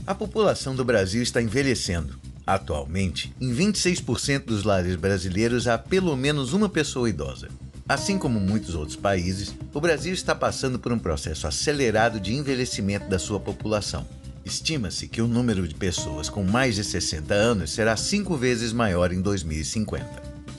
A população do Brasil está envelhecendo. Atualmente, em 26% dos lares brasileiros há pelo menos uma pessoa idosa. Assim como muitos outros países, o Brasil está passando por um processo acelerado de envelhecimento da sua população. Estima-se que o número de pessoas com mais de 60 anos será 5 vezes maior em 2050.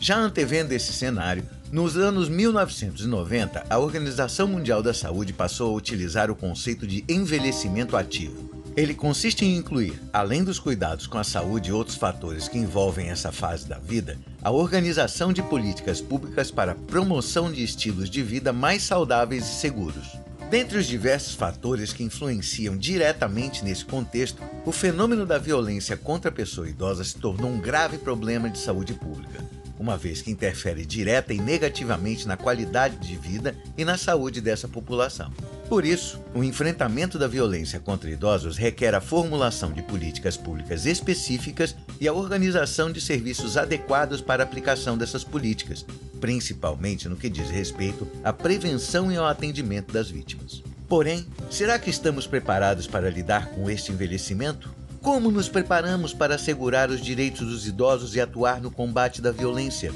Já antevendo esse cenário, nos anos 1990, a Organização Mundial da Saúde passou a utilizar o conceito de envelhecimento ativo. Ele consiste em incluir, além dos cuidados com a saúde e outros fatores que envolvem essa fase da vida, a organização de políticas públicas para a promoção de estilos de vida mais saudáveis e seguros. Dentre os diversos fatores que influenciam diretamente nesse contexto, o fenômeno da violência contra a pessoa idosa se tornou um grave problema de saúde pública, uma vez que interfere direta e negativamente na qualidade de vida e na saúde dessa população. Por isso, o enfrentamento da violência contra idosos requer a formulação de políticas públicas específicas e a organização de serviços adequados para a aplicação dessas políticas, principalmente no que diz respeito à prevenção e ao atendimento das vítimas. Porém, será que estamos preparados para lidar com este envelhecimento? Como nos preparamos para assegurar os direitos dos idosos e atuar no combate da violência?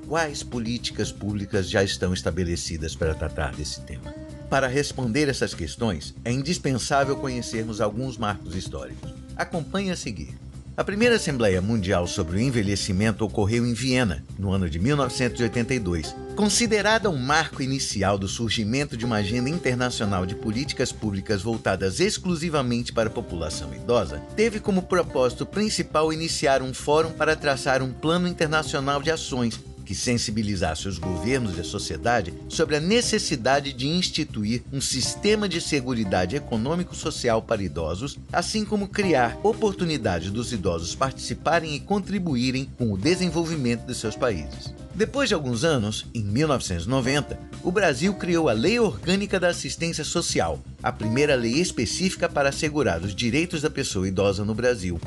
Quais políticas públicas já estão estabelecidas para tratar desse tema? Para responder essas questões, é indispensável conhecermos alguns marcos históricos. Acompanhe a seguir. A primeira Assembleia Mundial sobre o Envelhecimento ocorreu em Viena, no ano de 1982. Considerada um marco inicial do surgimento de uma agenda internacional de políticas públicas voltadas exclusivamente para a população idosa, teve como propósito principal iniciar um fórum para traçar um plano internacional de ações que sensibilizasse os governos e a sociedade sobre a necessidade de instituir um sistema de seguridade econômico-social para idosos, assim como criar oportunidades dos idosos participarem e contribuírem com o desenvolvimento de seus países. Depois de alguns anos, em 1990, o Brasil criou a Lei Orgânica da Assistência Social, a primeira lei específica para assegurar os direitos da pessoa idosa no Brasil.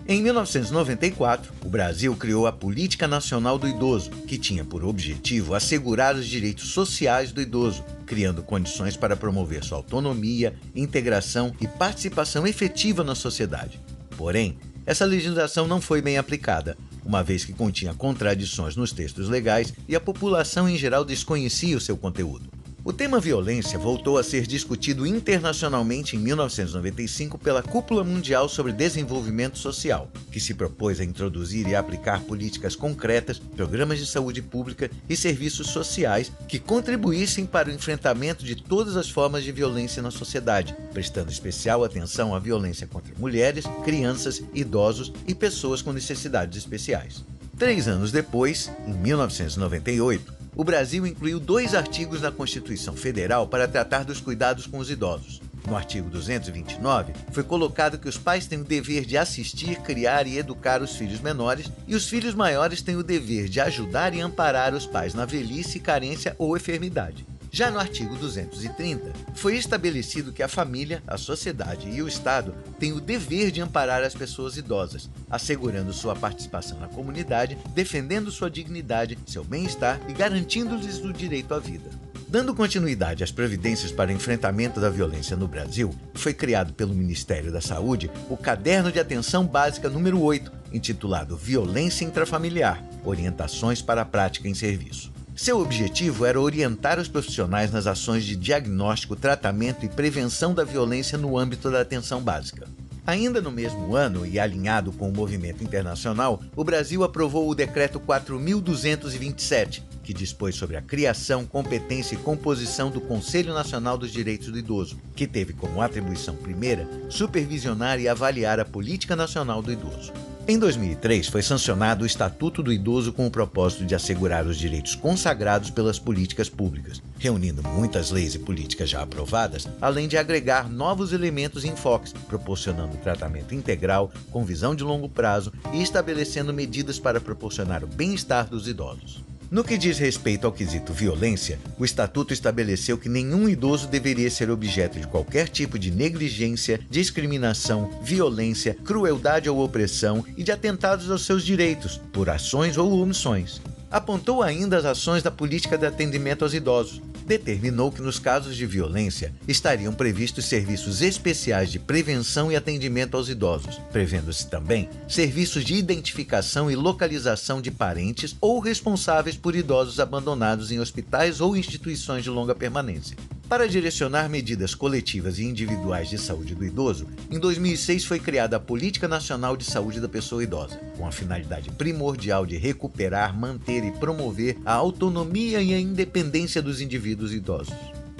Em 1994, o Brasil criou a Política Nacional do Idoso, que tinha por objetivo assegurar os direitos sociais do idoso, criando condições para promover sua autonomia, integração e participação efetiva na sociedade. Porém, essa legislação não foi bem aplicada, uma vez que continha contradições nos textos legais e a população em geral desconhecia o seu conteúdo. O tema violência voltou a ser discutido internacionalmente em 1995 pela Cúpula Mundial sobre Desenvolvimento Social, que se propôs a introduzir e aplicar políticas concretas, programas de saúde pública e serviços sociais que contribuíssem para o enfrentamento de todas as formas de violência na sociedade, prestando especial atenção à violência contra mulheres, crianças, idosos e pessoas com necessidades especiais. 3 anos depois, em 1998, o Brasil incluiu 2 artigos na Constituição Federal para tratar dos cuidados com os idosos. No artigo 229, foi colocado que os pais têm o dever de assistir, criar e educar os filhos menores e os filhos maiores têm o dever de ajudar e amparar os pais na velhice, carência ou enfermidade. Já no artigo 230, foi estabelecido que a família, a sociedade e o Estado têm o dever de amparar as pessoas idosas, assegurando sua participação na comunidade, defendendo sua dignidade, seu bem-estar e garantindo-lhes o direito à vida. Dando continuidade às providências para o enfrentamento da violência no Brasil, foi criado pelo Ministério da Saúde o Caderno de Atenção Básica número 8, intitulado Violência Intrafamiliar – Orientações para a Prática em Serviço. Seu objetivo era orientar os profissionais nas ações de diagnóstico, tratamento e prevenção da violência no âmbito da atenção básica. Ainda no mesmo ano, e alinhado com o movimento internacional, o Brasil aprovou o Decreto 4.227, que dispôs sobre a criação, competência e composição do Conselho Nacional dos Direitos do Idoso, que teve como atribuição primeira supervisionar e avaliar a Política Nacional do Idoso. Em 2003, foi sancionado o Estatuto do Idoso com o propósito de assegurar os direitos consagrados pelas políticas públicas, reunindo muitas leis e políticas já aprovadas, além de agregar novos elementos e enfoques, proporcionando tratamento integral, com visão de longo prazo e estabelecendo medidas para proporcionar o bem-estar dos idosos. No que diz respeito ao quesito violência, o Estatuto estabeleceu que nenhum idoso deveria ser objeto de qualquer tipo de negligência, discriminação, violência, crueldade ou opressão e de atentados aos seus direitos, por ações ou omissões. Apontou ainda as ações da política de atendimento aos idosos, determinou que nos casos de violência estariam previstos serviços especiais de prevenção e atendimento aos idosos, prevendo-se também serviços de identificação e localização de parentes ou responsáveis por idosos abandonados em hospitais ou instituições de longa permanência. Para direcionar medidas coletivas e individuais de saúde do idoso, em 2006 foi criada a Política Nacional de Saúde da Pessoa Idosa, com a finalidade primordial de recuperar, manter e promover a autonomia e a independência dos indivíduos idosos.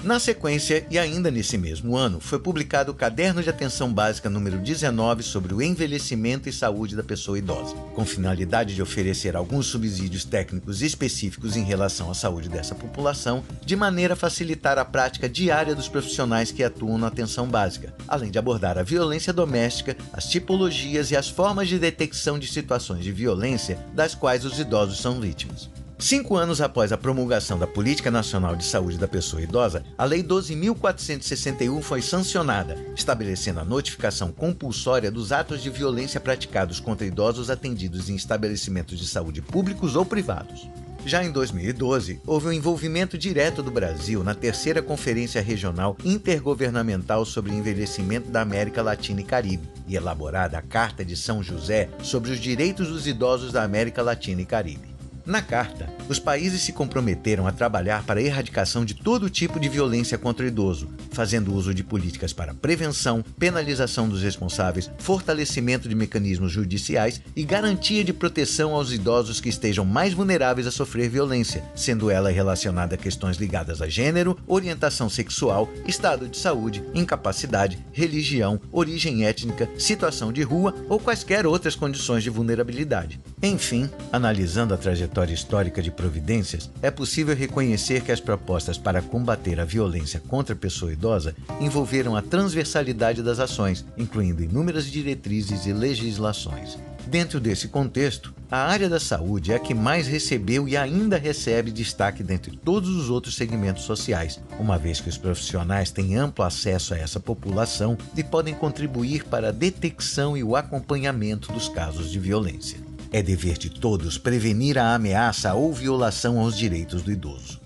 Na sequência, e ainda nesse mesmo ano, foi publicado o Caderno de Atenção Básica número 19 sobre o envelhecimento e saúde da pessoa idosa, com finalidade de oferecer alguns subsídios técnicos específicos em relação à saúde dessa população, de maneira a facilitar a prática diária dos profissionais que atuam na atenção básica, além de abordar a violência doméstica, as tipologias e as formas de detecção de situações de violência das quais os idosos são vítimas. 5 anos após a promulgação da Política Nacional de Saúde da Pessoa Idosa, a Lei 12.461 foi sancionada, estabelecendo a notificação compulsória dos atos de violência praticados contra idosos atendidos em estabelecimentos de saúde públicos ou privados. Já em 2012, houve um envolvimento direto do Brasil na terceira Conferência Regional Intergovernamental sobre Envelhecimento da América Latina e Caribe, e elaborada a Carta de São José sobre os Direitos dos Idosos da América Latina e Caribe. Na carta, os países se comprometeram a trabalhar para a erradicação de todo tipo de violência contra o idoso, fazendo uso de políticas para prevenção, penalização dos responsáveis, fortalecimento de mecanismos judiciais e garantia de proteção aos idosos que estejam mais vulneráveis a sofrer violência, sendo ela relacionada a questões ligadas a gênero, orientação sexual, estado de saúde, incapacidade, religião, origem étnica, situação de rua ou quaisquer outras condições de vulnerabilidade. Enfim, analisando a trajetória histórica de providências, é possível reconhecer que as propostas para combater a violência contra a pessoa idosa envolveram a transversalidade das ações, incluindo inúmeras diretrizes e legislações. Dentro desse contexto, a área da saúde é a que mais recebeu e ainda recebe destaque dentre todos os outros segmentos sociais, uma vez que os profissionais têm amplo acesso a essa população e podem contribuir para a detecção e o acompanhamento dos casos de violência. É dever de todos prevenir a ameaça ou violação aos direitos do idoso.